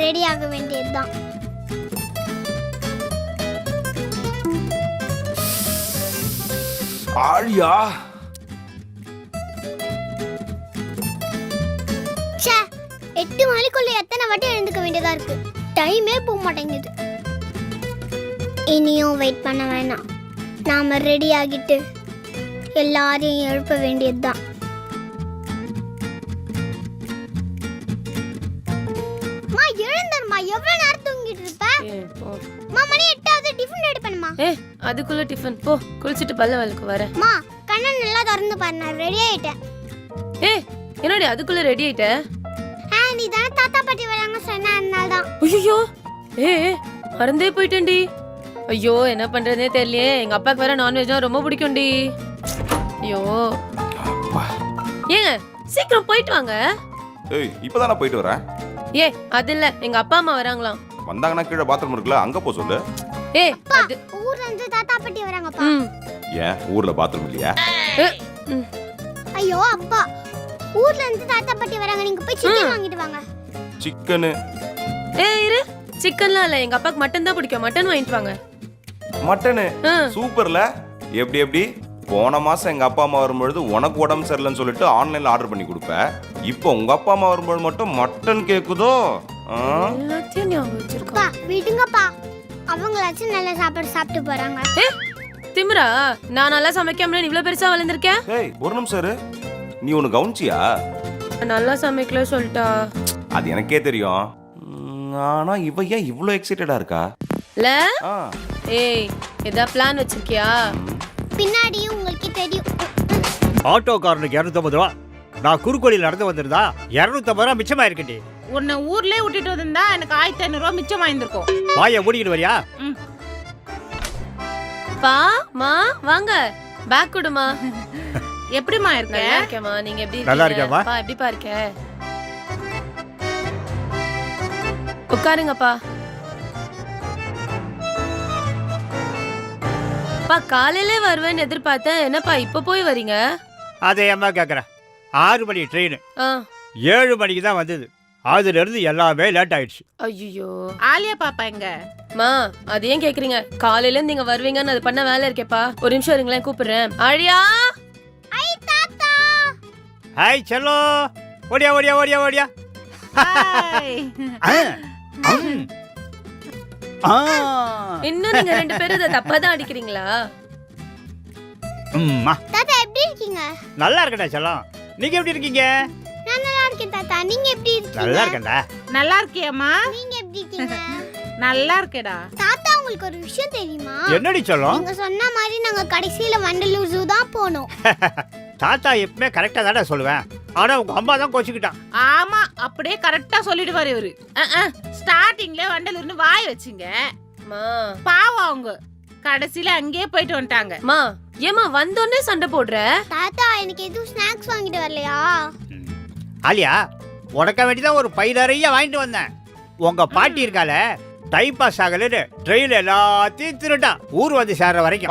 Ready ஆக வேண்டியதுதான். ஆழியா, ச்சே 8 மணிக்குள்ள எத்தனை வாட்டி எழுந்துக்க வேண்டியதா இருக்கு. டைமே போக மாட்டேங்குது. இனியும் வெயிட் பண்ண வேணாம். நாம ரெடி ஆகிட்டு எல்லாரையும் எழுப்ப வேண்டியதுதான். மா எழுந்தர்மா, எவ்வளவு நேரம் தூங்கிட்டு இருப்ப? மா மணி 8 டிஃபன் ரெடி பண்ணுமா. அதுக்குள்ள டிஃபன் போ, குளிச்சிட்டு பல்ல வலக்கு வரேன். மா கண்ணை நல்லா திறந்து பாரு, நான் ரெடி ஆயிட்டேன். என்னடி அதுக்குள்ள ரெடி ஆயிட்ட? நீ தானே தாத்தா பாட்டி வராங்க சொன்ன, அதனால தான். ஐயோ மறந்தே போயிட்டேன்டி. ஐயோ என்ன பண்றதே தெரியலையே. எங்க அப்பாக்கு வேற நான்வெஜ்னா ரொம்ப பிடிக்கும்டி. ஐயோ ஏங்க சீக்கிரம் போயிட்டு வாங்க. ஏய் இப்பதான் நான் போயிட்டு வரேன். அது இல்ல, எங்க அப்பா அம்மா வராங்களாம். வந்தாங்கன்னா கீழே பாத்ரூம் இருக்குல்ல, அங்க போ சொல்லு. அது ஊர்ல இருந்து தாத்தா பாட்டி வராங்கப்பா. ஏன் ஊர்ல பாத்ரூம் இல்லையா? ஐயோ அப்பா, ஊர்ல இருந்து தாத்தா பாட்டி வராங்க, நீங்க போய் சிக்கன் வாங்கிட்டு வாங்க. சிக்கனு? இரு, சிக்கன்லாம் இல்ல, எங்க அப்பாக்கு மட்டன் தான் பிடிக்கும். மட்டன் வாங்கிட்டு வாங்க. மட்டனு? சூப்பர்ல. எப்படி போன மாசம் எங்க அப்பா அம்மா வரும்பொழுது உனக்கு உடம்பு சரியில்லைன்னு சொல்லிட்டு ஆன்லைன்ல ஆர்டர் பண்ணி கொடுப்ப. இப்போ உங்க அப்பா அம்மா வரும்போது மட்டும் மட்டன் கேக்குதோ? எல்லாத்தையும் ஞாபகம் வச்சிருக்கா. விடுங்கப்பா, அவங்களாச்சும் நல்ல சாப்பாடு சாப்பிட்டு போறாங்க. திமிரா, நான் நல்லா சமைக்காம இவ்வளவு பெருசா வளர்ந்திருக்கேன். ஒரு நிமிஷம் இரு, நீ ஒன்னு கவனிச்சியா? நல்லா சமைக்கல சொல்லிட்டா. அது எனக்கே தெரியும். ஆனா இவ ஏன் இவ்ளோ எக்ஸைட்டடா இருக்கா? இல்ல ஏதா பிளான் வச்சிருக்கியா? பின்னாடி உங்களுக்கு தெரியும். ஆட்டோக்காரனுக்கு 250 ரூபா. நான் குறுக்கோளியில் நடந்து வந்திருந்தா 250 ரூபா மிச்சமா இருக்கட்டி. உன்னை ஊர்லயே விட்டுட்டு வந்திருந்தா எனக்கு 1500 ரூபா மிச்சமா இருந்திருக்கும். வாயை மூடிக்கிட்டு வரியா? பா மா வாங்க, பேக் கொடுமா. எப்படிமா இருக்க? நல்லா இருக்கேம்மா, நீங்க எப்படி நல்லா இருக்கீங்க? இருக்கேம்மா. பா எப்படிப்பா இருக்க? உட்காருங்கப்பா. பா காலையிலே வருவேன்னு எதிர்பார்த்தேன், என்னப்பா இப்ப போய் வரீங்க? அதை அம்மா கேட்குறேன். 6 மணி ட்ரெயின் 7 மணிக்கு தான் வந்தது. அதுல இருந்து எல்லாமே லேட் ஆயிடுச்சு. ஐயோ ஆலியா பாப்பா எங்க? மா அது ஏன் கேக்குறீங்க? காலையில இருந்து நீங்க வருவீங்கன்னு அது பண்ண வேலை இருக்கேப்பா. ஒரு நிமிஷம் இருங்களேன், கூப்பிடுறேன். ஆழியா, ஐ தாத்தா. ஹாய் செல்லோ, ஓடியா ஓடியா ஓடியா ஓடியா. இன்னும் நீங்க 2 பேரும் இதை தப்பா தான் அடிக்கிறீங்களா? தாத்தா எப்படி இருக்கீங்க? நல்லா இருக்கடா செல்லம். நீங்க எப்படி இருக்கீங்க? நான் நல்லா இருக்கேன் தாத்தா, நீங்க எப்படி இருக்கீங்க? நல்லா இருக்கேன்டா. நல்லா இருக்கியாமா? நீங்க எப்படி இருக்கீங்க? நல்லா இருக்கேடா. தாத்தா உங்களுக்கு ஒரு விஷயம் தெரியுமா? என்னடி செல்லம்? நீங்க சொன்ன மாதிரி நாங்க கடைசியில வண்டலூர் ஜூ தான் போனோம். தாத்தா எப்பவுமே கரெக்டா தானே சொல்லுவேன். ஆனா உங்க அம்மா தான் கோச்சிக்கிட்டான். ஆமா, அப்படியே கரெக்டா சொல்லிடுவாரு இவரு. ஸ்டார்டிங்ல வண்டலூர்னு வாய் வச்சுங்க. பாவம் அவங்க கடைசியில அங்கேயே போயிட்டு வந்துட்டாங்க. மா ஏமா வந்தோடனே சண்டை போடுற? தாத்தா எனக்கு எதுவும் ஸ்நாக்ஸ் வாங்கிட்டு வரலையா? ஆலியா, உனக்க வேண்டிதான் ஒரு பை நிறைய வாங்கிட்டு வந்தேன். உங்க பாட்டி இருக்கால, டைம் பாஸ் ஆகலன்னு ட்ரெயின் எல்லாத்தையும் திருட்டான் ஊர் வந்து சேர்ற வரைக்கும்.